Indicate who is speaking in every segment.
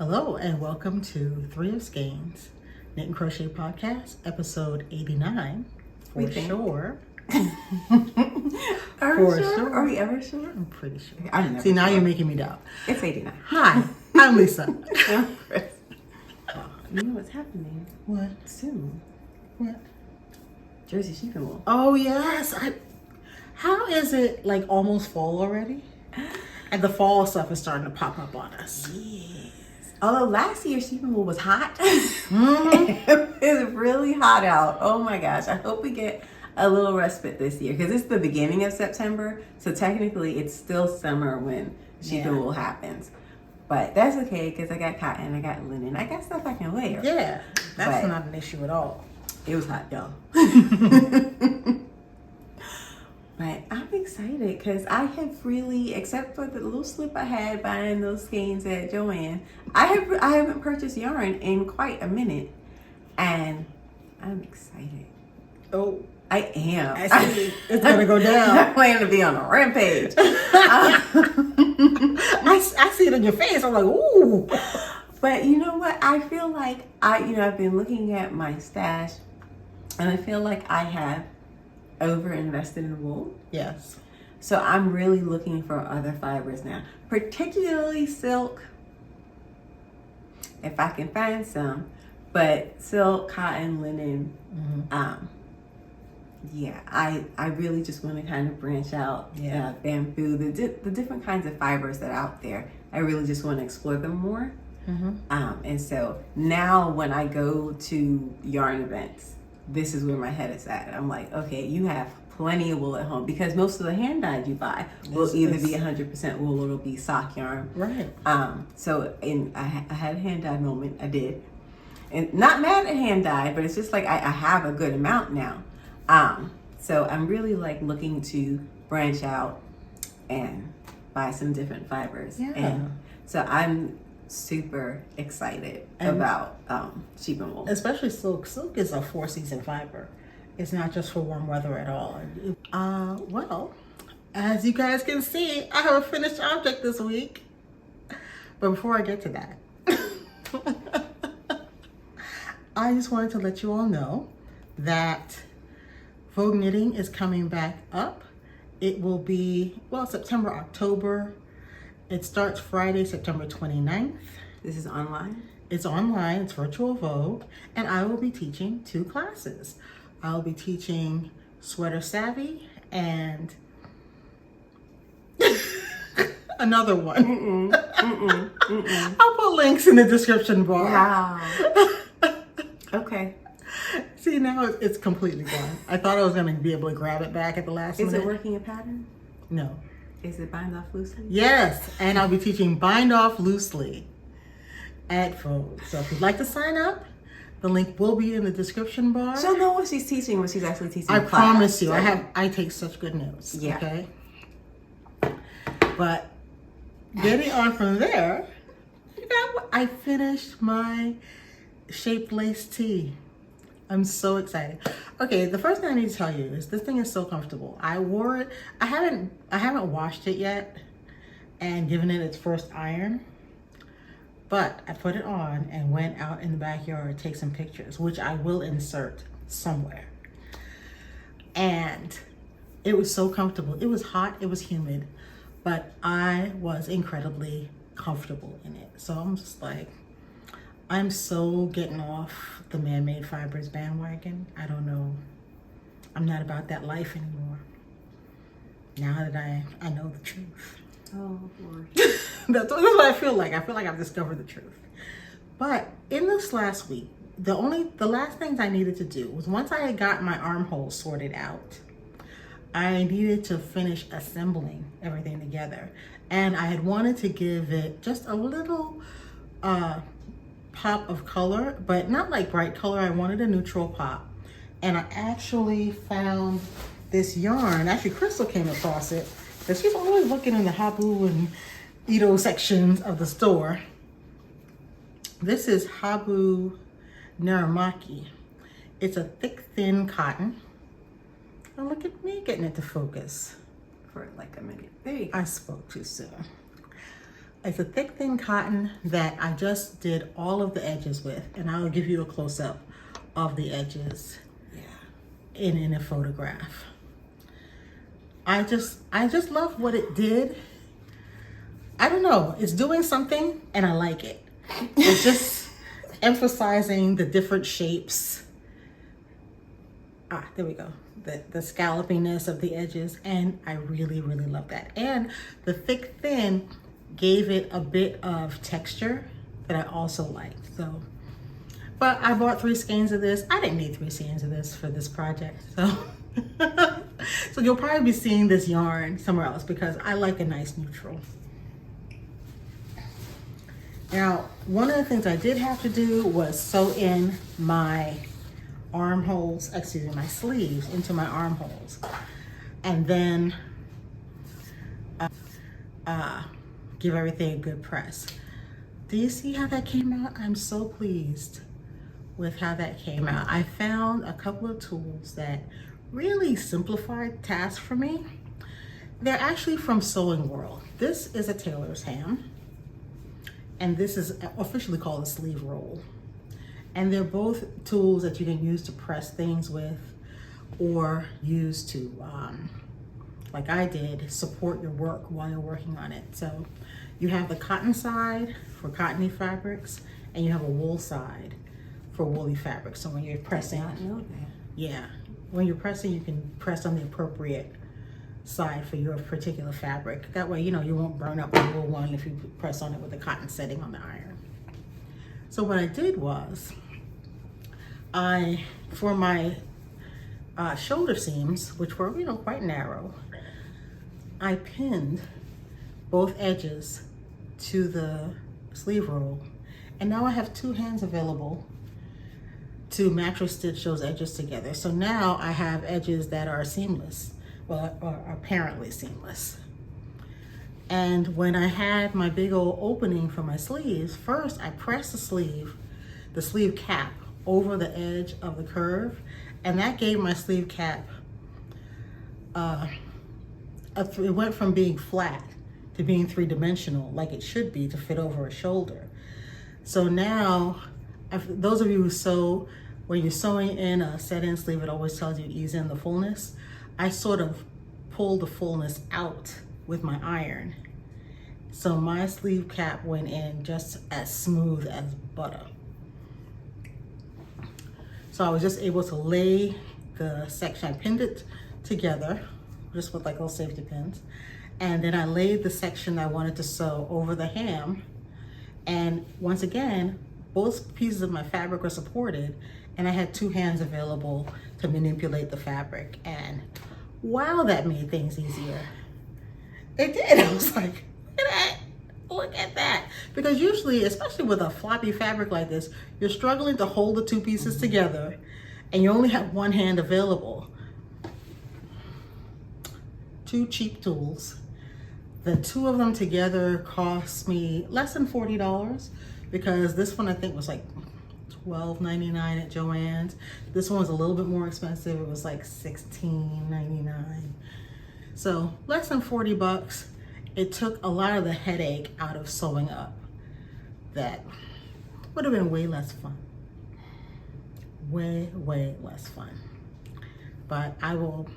Speaker 1: Hello and welcome to 3 of Skeins, Knit and Crochet Podcast, episode 89. For sure.
Speaker 2: Are we sure? Are we ever sure?
Speaker 1: I'm pretty sure.
Speaker 2: I'm never
Speaker 1: See, now
Speaker 2: sure.
Speaker 1: you're making me doubt.
Speaker 2: It's 89.
Speaker 1: Hi, I'm Lisa.
Speaker 2: I'm Cryss. You know what's happening
Speaker 1: What?
Speaker 2: soon?
Speaker 1: What?
Speaker 2: Jersey sheeping wool.
Speaker 1: Oh, yes. How is it like almost fall already? And the fall stuff is starting to pop up on us.
Speaker 2: Yes. Although last year sheeping wool was hot.
Speaker 1: Mm-hmm.
Speaker 2: It's really hot out. Oh my gosh. I hope we get a little respite this year because it's the beginning of September. So technically it's still summer when sheeping wool happens. But that's okay because I got cotton, I got linen, I got stuff I can wear.
Speaker 1: Yeah, that's not an issue at all.
Speaker 2: It was hot, y'all. But I'm excited because I have really, except for the little slip I had buying those skeins at Joann, I haven't purchased yarn in quite a minute, and I'm excited.
Speaker 1: Oh,
Speaker 2: I am.
Speaker 1: I see. It's gonna go down.
Speaker 2: I plan to be on a rampage.
Speaker 1: I see it in your face. I'm like, ooh.
Speaker 2: But you know what? I feel like I've been looking at my stash, and I feel like I have over invested in wool.
Speaker 1: Yes.
Speaker 2: So I'm really looking for other fibers now, particularly silk, if I can find some, but silk, cotton, linen.
Speaker 1: Mm-hmm.
Speaker 2: Yeah, I really just want to kind of branch out. Bamboo, the different kinds of fibers that are out there. I really just want to explore them more.
Speaker 1: Mm-hmm.
Speaker 2: And so now when I go to yarn events, this is where my head is at. I'm like, okay, you have plenty of wool at home because most of the hand dyed you buy will either be 100% wool or it'll be sock yarn.
Speaker 1: Right.
Speaker 2: So I had a hand dyed moment. I did, and not mad at hand dyed, but it's just like I have a good amount now. So I'm really like looking to branch out and buy some different fibers.
Speaker 1: Yeah.
Speaker 2: And so I'm super excited about sheeping wool.
Speaker 1: Especially silk. Silk is a 4-season fiber. It's not just for warm weather at all. Well, as you guys can see, I have a finished object this week. But before I get to that, I just wanted to let you all know that Vogue Knitting is coming back up. It will be, September, October. It starts Friday, September 29th.
Speaker 2: This is online?
Speaker 1: It's online, it's virtual Vogue, and I will be teaching 2 classes. I'll be teaching Sweater Savvy and another one. I'll put links in the description bar.
Speaker 2: Wow. Okay.
Speaker 1: See, now it's completely gone. I thought I was going to be able to grab it back at the last minute.
Speaker 2: Is it working a pattern?
Speaker 1: No.
Speaker 2: Is it bind off loosely?
Speaker 1: Yes, and I'll be teaching bind off loosely at Vogue. So if you'd like to sign up, the link will be in the description bar.
Speaker 2: She'll know what she's teaching when she's actually teaching.
Speaker 1: I promise you, I take such good notes.
Speaker 2: Yeah.
Speaker 1: Okay. But getting on from there, I finished my shaped lace tee. I'm so excited. Okay, the first thing I need to tell you is this thing is so comfortable. I wore it. I haven't washed it yet and given it its first iron. But I put it on and went out in the backyard to take some pictures, which I will insert somewhere. And it was so comfortable. It was hot, it was humid, but I was incredibly comfortable in it. So I'm just like, I'm so getting off the man-made fibers bandwagon. I don't know. I'm not about that life anymore. Now that I know the truth.
Speaker 2: Oh, Lord.
Speaker 1: That's what I feel like. I feel like I've discovered the truth. But in this last week, the last things I needed to do was once I had got my armholes sorted out, I needed to finish assembling everything together. And I had wanted to give it just a little pop of color, but not like bright color. I wanted a neutral pop. And I actually found this yarn. Actually, Crystal came across it. Because she's always looking in the Habu and Ito sections of the store. This is Habu Naramaki. It's a thick, thin cotton. Oh, look at me getting it to focus.
Speaker 2: For like a minute. There you go.
Speaker 1: I spoke too soon. It's a thick, thin cotton that I just did all of the edges with, and I'll give you a close-up of the edges in a photograph. I just love what it did. I don't know, it's doing something and I like it. It's just emphasizing the different shapes. There we go. The scallopiness of the edges, and I really, really love that. And the thick thin gave it a bit of texture that I also liked. So, but I bought 3 skeins of this. I didn't need 3 skeins of this for this project. So, so you'll probably be seeing this yarn somewhere else because I like a nice neutral. Now, one of the things I did have to do was sew in my armholes, excuse me, my sleeves into my armholes, and then give everything a good press. Do you see how that came out? I'm so pleased with how that came out. I found a couple of tools that really simplified tasks for me. They're actually from Sewing World. This is a tailor's ham, and this is officially called a sleeve roll. And they're both tools that you can use to press things with, or use to, like I did, support your work while you're working on it. So you have the cotton side for cottony fabrics, and you have a wool side for woolly fabrics. So when you're pressing,
Speaker 2: I did not know that.
Speaker 1: Yeah, when you're pressing, you can press on the appropriate side for your particular fabric. That way, you know, you won't burn up the wool one if you press on it with the cotton setting on the iron. So what I did was, for my shoulder seams, which were, you know, quite narrow, I pinned both edges to the sleeve roll. And now I have 2 hands available to mattress stitch those edges together. So now I have edges that are seamless, well, or apparently seamless. And when I had my big old opening for my sleeves, first I pressed the sleeve cap over the edge of the curve, and that gave my sleeve cap, it went from being flat to being 3-dimensional, like it should be to fit over a shoulder. So now, those of you who sew, when you're sewing in a set-in sleeve, it always tells you ease in the fullness. I sort of pulled the fullness out with my iron. So my sleeve cap went in just as smooth as butter. So I was just able to lay the section, I pinned it together, just with like little safety pins. And then I laid the section I wanted to sew over the ham. And once again, both pieces of my fabric were supported, and I had 2 hands available to manipulate the fabric. And wow, that made things easier. It did. I was like, look at that. Because usually, especially with a floppy fabric like this, you're struggling to hold the 2 pieces together, and you only have 1 hand available. 2 cheap tools. The 2 of them together cost me less than $40, because this one I think was like $12.99 at Joann's. This one was a little bit more expensive. It was like $16.99. So less than 40 bucks. It took a lot of the headache out of sewing up. That would have been way less fun. Way, way less fun. But I will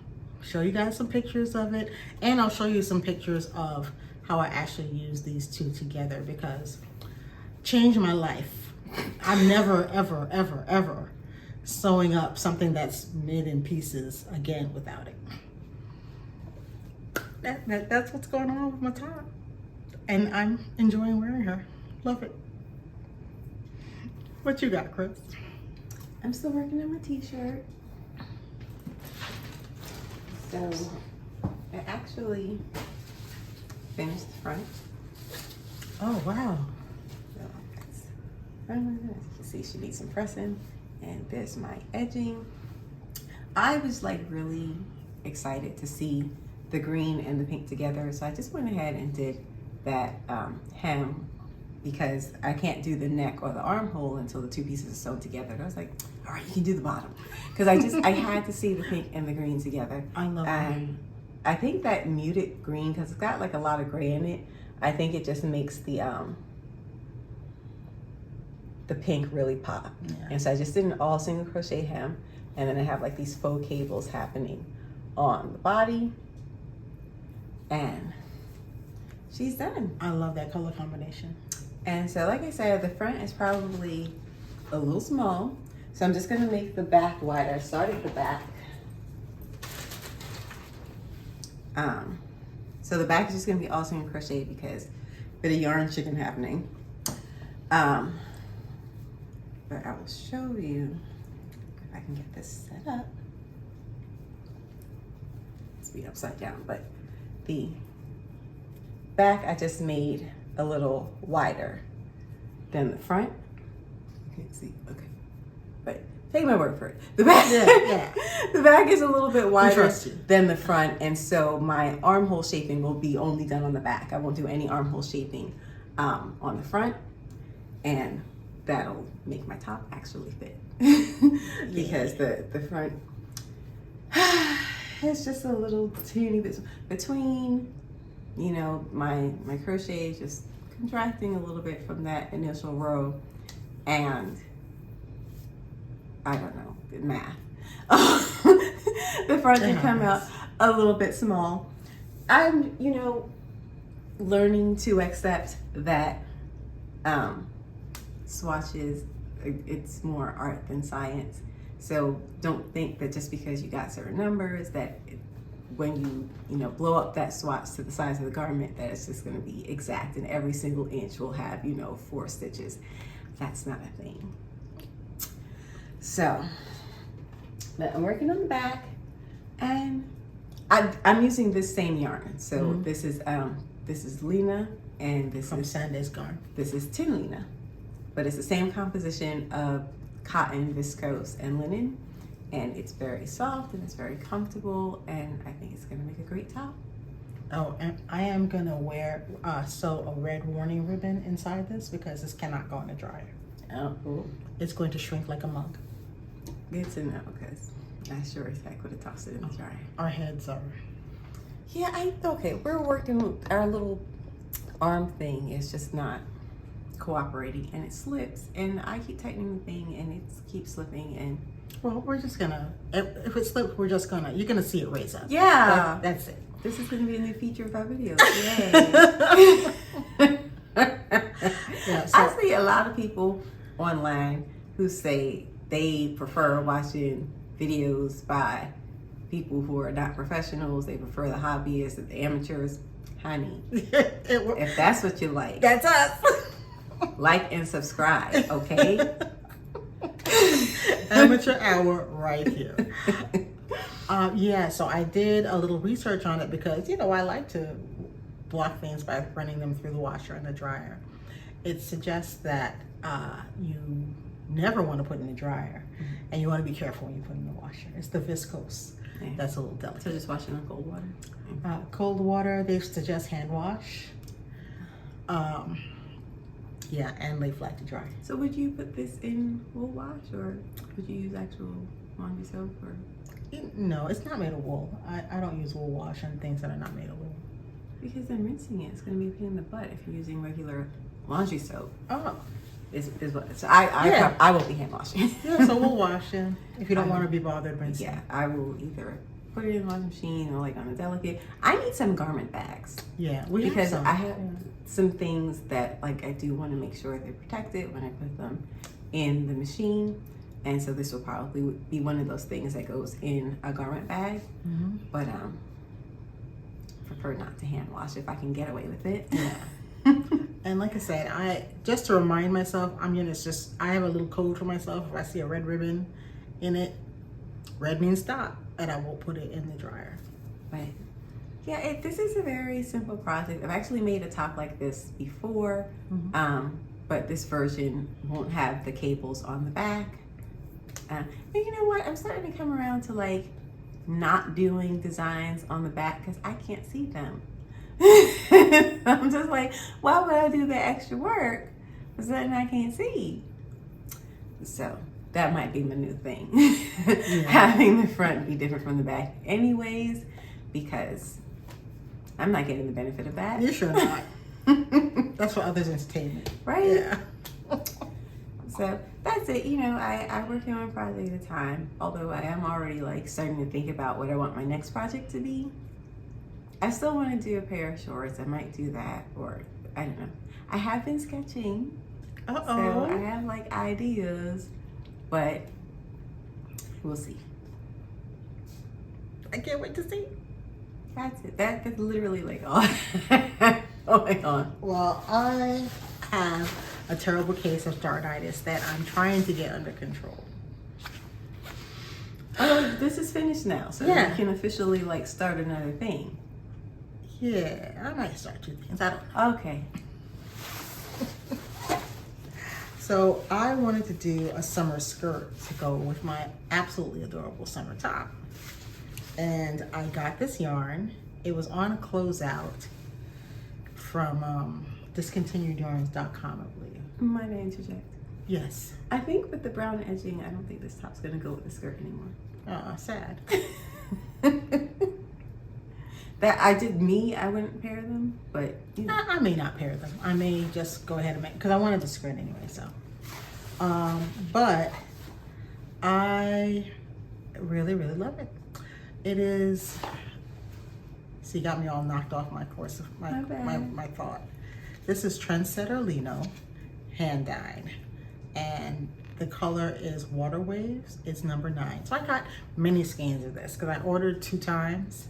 Speaker 1: show you guys some pictures of it, and I'll show you some pictures of how I actually use these 2 together, because changed my life. I'm never, ever, ever, ever sewing up something that's made in pieces again without it. That's what's going on with my top, and I'm enjoying wearing her. Love it. What you got, Cryss?
Speaker 2: I'm still working on my t-shirt. So I actually finished the front.
Speaker 1: Oh, wow.
Speaker 2: So that's front. As you can see, she needs some pressing, and there's my edging. I was like really excited to see the green and the pink together, so I just went ahead and did that hem, because I can't do the neck or the armhole until the 2 pieces are sewn together. And I was like, all right, you can do the bottom, because I had to see the pink and the green together.
Speaker 1: I love it.
Speaker 2: I think that muted green, because it's got like a lot of gray in it, I think it just makes the pink really pop.
Speaker 1: Yeah.
Speaker 2: And so I just did an all single crochet hem, and then I have like these faux cables happening on the body, and she's done.
Speaker 1: I love that color combination.
Speaker 2: And so like I said, the front is probably a little small, so I'm just gonna make the back wider. I started the back. So the back is just gonna be all single crochet because a bit of yarn chicken happening. But I will show you if I can get this set up. Let's be upside down, but the back I just made a little wider than the front. You can't see, okay. But take my word for it. The back, the back is a little bit wider than the front, and so my armhole shaping will be only done on the back. I won't do any armhole shaping on the front, and that'll make my top actually fit because the front is just a little teeny bit between, you know, my crochet is just contracting a little bit from that initial row, and I don't know, math. The front did come out a little bit small. I'm, you know, learning to accept that swatches, it's more art than science. So don't think that just because you got certain numbers that when you know, blow up that swatch to the size of the garment, that it's just going to be exact and every single inch will have, you know, 4 stitches. That's not a thing. So, but I'm working on the back, and I'm using this same yarn. So this is Lena, and this
Speaker 1: from
Speaker 2: is
Speaker 1: Sanday's Garn.
Speaker 2: This is Tin Lena, but it's the same composition of cotton, viscose, and linen, and it's very soft and it's very comfortable, and I think it's gonna make a great top.
Speaker 1: Oh, and I am gonna sew a red warning ribbon inside this because this cannot go in the dryer.
Speaker 2: Oh, cool.
Speaker 1: It's going to shrink like a mug.
Speaker 2: Good to know, because I sure as heck would have tossed it in the dryer.
Speaker 1: Our heads are.
Speaker 2: Yeah, okay, we're working, our little arm thing is just not cooperating, and it slips, and I keep tightening the thing and it keeps slipping, and
Speaker 1: Well, we're just gonna, if it slips, we're just gonna, you're gonna see it raise up.
Speaker 2: yeah,
Speaker 1: That's it.
Speaker 2: this is gonna be a new feature of our videos. Yay.
Speaker 1: Yeah, so,
Speaker 2: I see a lot of people online who say they prefer watching videos by people who are not professionals. They prefer the hobbyists, the amateurs. Honey, if that's what you like,
Speaker 1: that's us.
Speaker 2: like and subscribe, okay?
Speaker 1: Amateur hour right here. Yeah, so I did a little research on it because, you know, I like to block things by running them through the washer and the dryer. It suggests that you never want to put in the dryer, and you want to be careful when you put in the washer. It's the viscose that's a little delicate.
Speaker 2: So just wash it in cold water?
Speaker 1: Cold water, they suggest hand wash. Yeah, and lay flat to dry.
Speaker 2: So would you put this in wool wash, or would you use actual laundry soap? Or
Speaker 1: No, it's not made of wool. I don't use wool wash on things that are not made of wool.
Speaker 2: because then rinsing it's going to be a pain in the butt if you're using regular laundry soap.
Speaker 1: Oh.
Speaker 2: Is what. So I won't be hand washing.
Speaker 1: Yeah, so we'll wash it if you don't want to be bothered rinsing.
Speaker 2: Yeah, I will either put it in the washing machine or like on a delicate. I need some garment bags.
Speaker 1: Yeah,
Speaker 2: because I have some things that like I do want to make sure they're protected when I put them in the machine, and so this will probably be one of those things that goes in a garment bag. But prefer not to hand wash if I can get away with it.
Speaker 1: Yeah. And like I said, I just to remind myself, I have a little code for myself. If I see a red ribbon in it, red means stop, and I won't put it in the dryer.
Speaker 2: But yeah, this is a very simple project. I've actually made a top like this before, but this version won't have the cables on the back. And you know what? I'm starting to come around to like not doing designs on the back because I can't see them. I'm just like, why would I do the extra work for something I can't see? So that might be my new thing. Having the front be different from the back anyways, because I'm not getting the benefit of that.
Speaker 1: You sure not. That's for others' entertainment.
Speaker 2: Right?
Speaker 1: Yeah.
Speaker 2: So that's it. You know, I work on a project at a time. Although I am already like starting to think about what I want my next project to be. I still want to do a pair of shorts. I might do that, or I don't know. I have been sketching. So I have like ideas, but we'll see.
Speaker 1: I can't wait to see.
Speaker 2: That's it. That's literally like all going on.
Speaker 1: Well, I have a terrible case of startitis that I'm trying to get under control.
Speaker 2: Oh, this is finished now, so
Speaker 1: Yeah.
Speaker 2: you can officially like start another thing.
Speaker 1: Yeah, I might start 2 things. I don't know.
Speaker 2: Okay.
Speaker 1: So I wanted to do a summer skirt to go with my absolutely adorable summer top. And I got this yarn. It was on a closeout from discontinuedyarns.com, I believe.
Speaker 2: Might I interject?
Speaker 1: Yes.
Speaker 2: I think with the brown edging, I don't think this top's gonna go with the skirt anymore.
Speaker 1: Oh, sad.
Speaker 2: That I wouldn't pair them, but you know.
Speaker 1: I may not pair them. I may just go ahead and make, because I wanted the skirt anyway, so. But I really, really love it. It is, see, you got me all knocked off my course of my thought. This is Trendsetter Lino, hand dyed. And the color is Water Waves. It's number 9. So I got many skeins of this because I ordered 2 times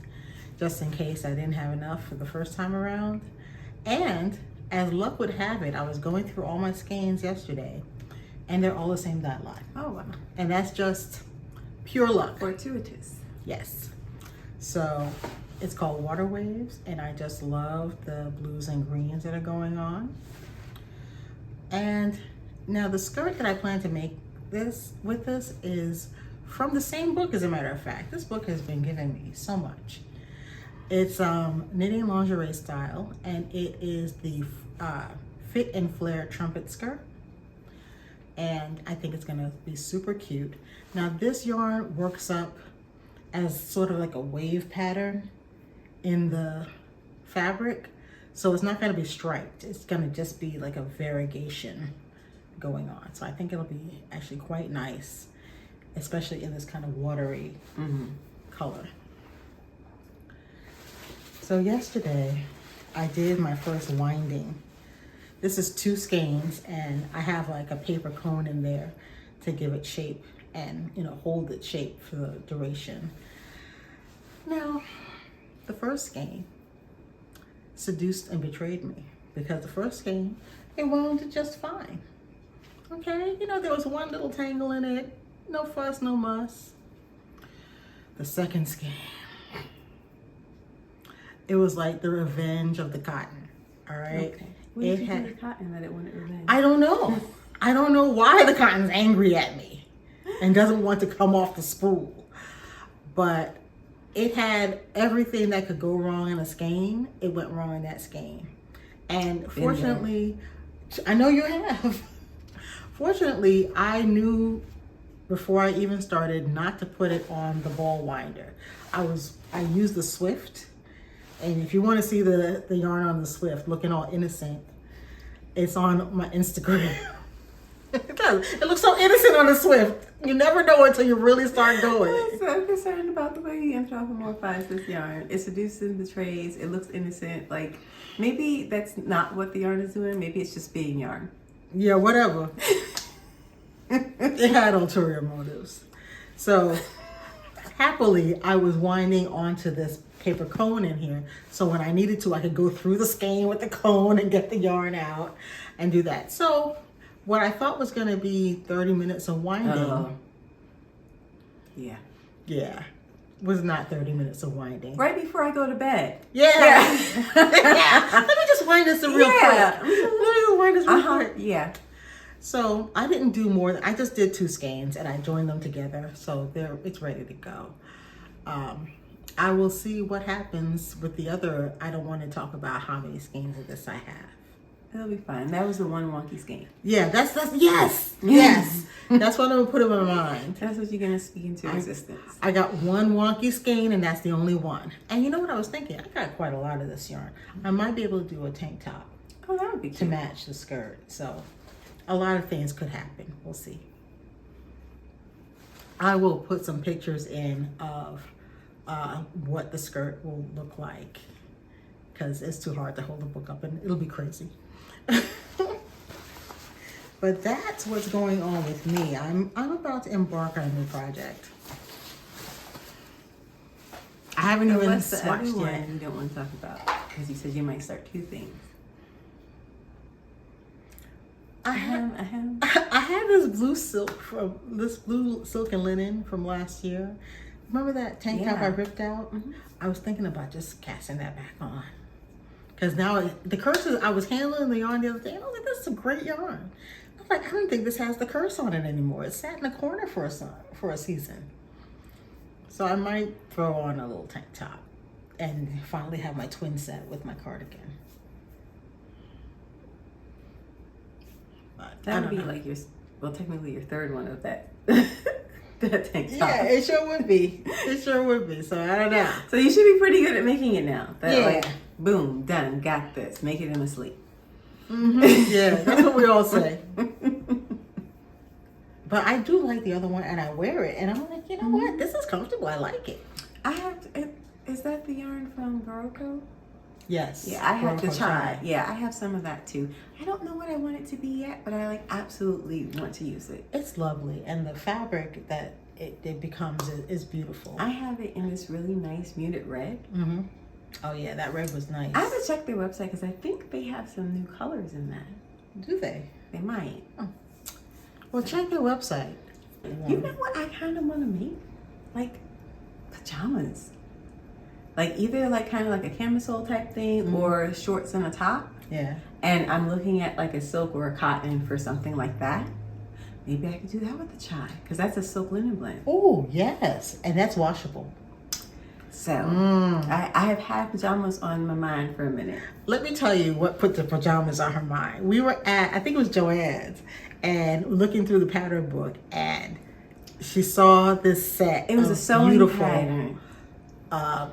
Speaker 1: just in case I didn't have enough for the first time around. And as luck would have it, I was going through all my skeins yesterday and they're all the same dot line.
Speaker 2: Oh wow.
Speaker 1: And that's just pure luck.
Speaker 2: Fortuitous.
Speaker 1: Yes. So it's called Water Waves and I just love the blues and greens that are going on. And now the skirt that I plan to make this is from the same book, as a matter of fact. This book has been giving me so much. It's knitting lingerie style, and it is the Fit and Flare trumpet skirt. And I think it's gonna be super cute. Now this yarn works up as sort of like a wave pattern in the fabric. So it's not gonna be striped. It's gonna just be like a variegation going on. So I think it'll be actually quite nice, especially in this kind of watery color. So yesterday I did my first winding. This is 2 skeins and I have like a paper cone in there to give it shape and, you know, hold its shape for the duration. Now, the first skein seduced and betrayed me because the first skein, it wound just fine. Okay, you know, there was one little tangle in it, no fuss, no muss. The second skein, it was like the revenge of the cotton, all right?
Speaker 2: Okay. What did you do to the cotton that it wanted revenge?
Speaker 1: I don't know. I don't know why the cotton's angry at me and doesn't want to come off the spool. But it had everything that could go wrong in a skein. It went wrong in that skein. And fortunately, I know you have. Fortunately, I knew before I even started not to put it on the ball winder. I used the Swift. And if you want to see the yarn on the Swift looking all innocent, it's on my Instagram. It does. It looks so innocent on the Swift. You never know until you really start going.
Speaker 2: I'm so concerned about the way he anthropomorphized this yarn. It seduces, betrays, it looks innocent. Like, maybe that's not what the yarn is doing. Maybe it's just being yarn.
Speaker 1: Yeah, whatever. It had ulterior motives. So, happily, I was winding onto this paper cone in here. So when I needed to, I could go through the skein with the cone and get the yarn out and do that. So what I thought was going to be 30 minutes of winding. Yeah. Was not 30 minutes of winding.
Speaker 2: Right before I go to bed.
Speaker 1: Yeah. Let me just wind this real quick. Let me just wind this real quick.
Speaker 2: Yeah.
Speaker 1: So I didn't do more. I just did 2 skeins and I joined them together. So it's ready to go. I will see what happens with the other. I don't want to talk about how many skeins of this I have.
Speaker 2: That'll be fine. That was the one wonky skein.
Speaker 1: Yeah, that's yes. That's what I'm gonna put in my mind.
Speaker 2: That's what you're gonna speak into existence.
Speaker 1: I got one wonky skein and that's the only one. And you know what I was thinking? I got quite a lot of this yarn. I might be able to do a tank top.
Speaker 2: Oh, that would be cute.
Speaker 1: to match the skirt. So a lot of things could happen. We'll see. I will put some pictures in of what the skirt will look like, because it's too hard to hold the book up and it'll be crazy. But that's what's going on with me. I'm about to embark on a new project. I haven't even
Speaker 2: What's the other
Speaker 1: swatched
Speaker 2: one
Speaker 1: yet.
Speaker 2: you don't want to talk about? Because you said you might start 2 things.
Speaker 1: I had this blue silk and linen from last year. Remember that tank top I ripped out?
Speaker 2: Mm-hmm.
Speaker 1: I was thinking about just casting that back on. Because now the curses, I was handling the yarn the other day, and I was like, this is a great yarn. I was like, I don't think this has the curse on it anymore. It sat in the corner for a season. So I might throw on a little tank top and finally have my twin set with my cardigan. But
Speaker 2: That would be like technically your third one of that, that tank top.
Speaker 1: Yeah, it sure would be. It sure would be. So I don't know.
Speaker 2: So you should be pretty good at making it now.
Speaker 1: Yeah.
Speaker 2: Like, boom, done, got this. Make it in my sleep.
Speaker 1: Mm-hmm. Yeah, that's what we all say. But I do like the other one, and I wear it, and I'm like, you know what? This is comfortable. I like it.
Speaker 2: Is that the yarn from Vogue?
Speaker 1: Yes.
Speaker 2: Yeah, I have to
Speaker 1: Crochet.
Speaker 2: try. Yeah, I have some of that too. I don't know what I want it to be yet, but I absolutely want to use it.
Speaker 1: It's lovely, and the fabric that it becomes is beautiful.
Speaker 2: I have it in this really nice muted red.
Speaker 1: Mm-hmm. Oh yeah, that red was nice.
Speaker 2: I have to check their website because I think they have some new colors in that.
Speaker 1: Do they?
Speaker 2: They might.
Speaker 1: Oh. Well, check their website.
Speaker 2: You know what I kind of want to make? Like pajamas. Like either like kind of like a camisole type thing or shorts and a top.
Speaker 1: Yeah.
Speaker 2: And I'm looking at like a silk or a cotton for something like that. Maybe I could do that with the chai because that's a silk linen blend.
Speaker 1: Oh, yes. And that's washable.
Speaker 2: So I have had pajamas on my mind for a minute.
Speaker 1: Let me tell you what put the pajamas on her mind. We were at, I think it was Joann's, and looking through the pattern book, and she saw this set.
Speaker 2: It was a sewing
Speaker 1: beautiful
Speaker 2: pattern.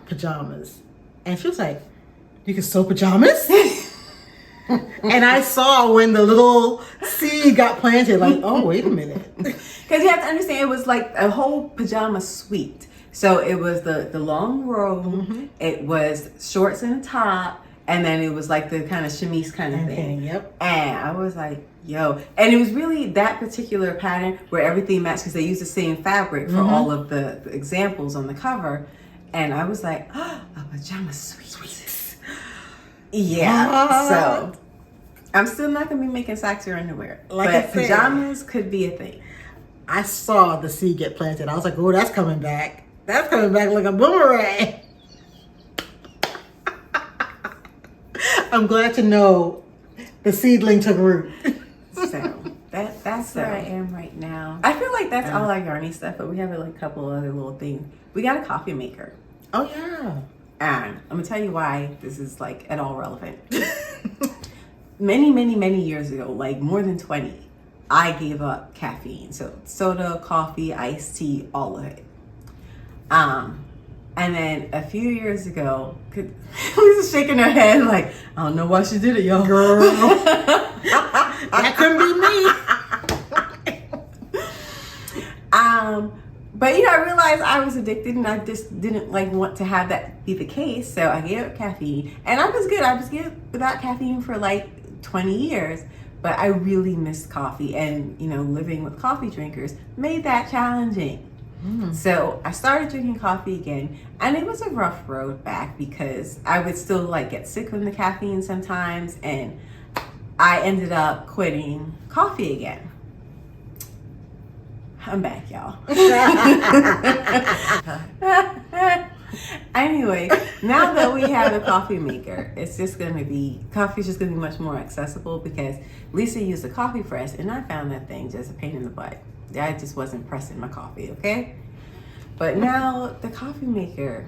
Speaker 1: Pajamas. And she was like, you can sew pajamas? And I saw when the little seed got planted, like, oh, wait a minute.
Speaker 2: Because you have to understand, it was like a whole pajama suite. So it was the long robe, it was shorts and a top, and then it was like the kind of chemise kind of thing.
Speaker 1: Yep.
Speaker 2: And I was like, yo. And it was really that particular pattern where everything matched because they used the same fabric for all of the examples on the cover. And I was like, oh, a pajama suite. Yeah. So I'm still not going to be making socks or underwear.
Speaker 1: Like
Speaker 2: but
Speaker 1: I said,
Speaker 2: pajamas could be a thing.
Speaker 1: I saw the seed get planted. I was like, oh, that's coming back. That's coming back like a boomerang. I'm glad to know the seedling took root.
Speaker 2: So that's where I am right now. I feel like that's all our yarny stuff, but we have like a couple other little things. We got a coffee maker.
Speaker 1: Oh, yeah.
Speaker 2: And I'm going to tell you why this is like at all relevant. Many years ago, like more than 20, I gave up caffeine. So soda, coffee, iced tea, all of it. And then a few years ago, Lisa's shaking her head like, I don't know why she did it, y'all.
Speaker 1: Girl. That couldn't be me.
Speaker 2: But you know, I realized I was addicted and I just didn't like want to have that be the case. So I gave up caffeine and I was good. I was good without caffeine for like 20 years, but I really missed coffee, and you know, living with coffee drinkers made that challenging. So I started drinking coffee again, and it was a rough road back because I would still like get sick from the caffeine sometimes, and I ended up quitting coffee again. I'm back, y'all. Anyway, now that we have a coffee maker, coffee's just gonna be much more accessible because Lisa used a coffee press and I found that thing just a pain in the butt. I just wasn't pressing my coffee, okay? But now the coffee maker.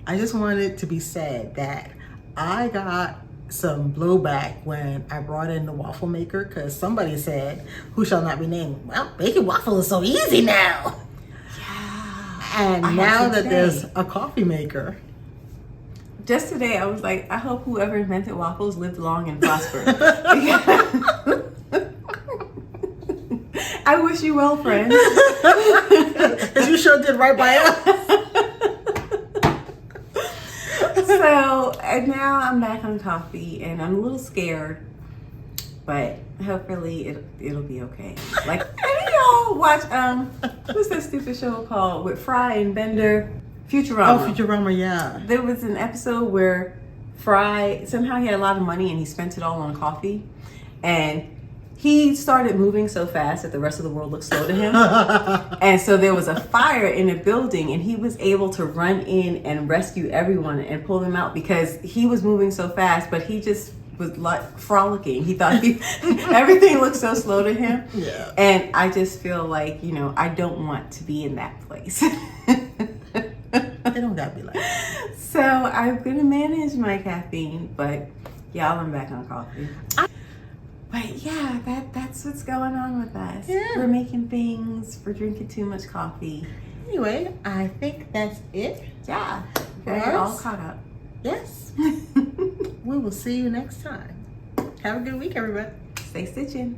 Speaker 1: I just wanted to be said that I got some blowback when I brought in the waffle maker because somebody said, who shall not be named, well, making waffle is so easy now.
Speaker 2: Yeah.
Speaker 1: And now that there's a coffee maker,
Speaker 2: just today I was like, I hope whoever invented waffles lived long and prospered. I wish you well, friend.
Speaker 1: Because you sure did right by us.
Speaker 2: So, and now I'm back on coffee, and I'm a little scared, but hopefully it'll be okay. Like, did y'all watch what's that stupid show called with Fry and Bender? Futurama.
Speaker 1: Oh, Futurama, yeah.
Speaker 2: There was an episode where Fry somehow he had a lot of money and he spent it all on coffee, and he started moving so fast that the rest of the world looked slow to him. And so there was a fire in a building, and he was able to run in and rescue everyone and pull them out because he was moving so fast, but he just was like frolicking. He thought everything looked so slow to him.
Speaker 1: Yeah.
Speaker 2: And I just feel like, you know, I don't want to be in that place.
Speaker 1: They don't gotta be like that.
Speaker 2: So I'm gonna manage my caffeine, but y'all, I'm back on coffee. But yeah, that's what's going on with us.
Speaker 1: Yeah.
Speaker 2: We're making things, we're drinking too much coffee.
Speaker 1: Anyway, I think that's it.
Speaker 2: Yeah,
Speaker 1: For
Speaker 2: we're all
Speaker 1: us?
Speaker 2: caught up.
Speaker 1: Yes. We will see you next time. Have a good week, everybody.
Speaker 2: Stay stitching.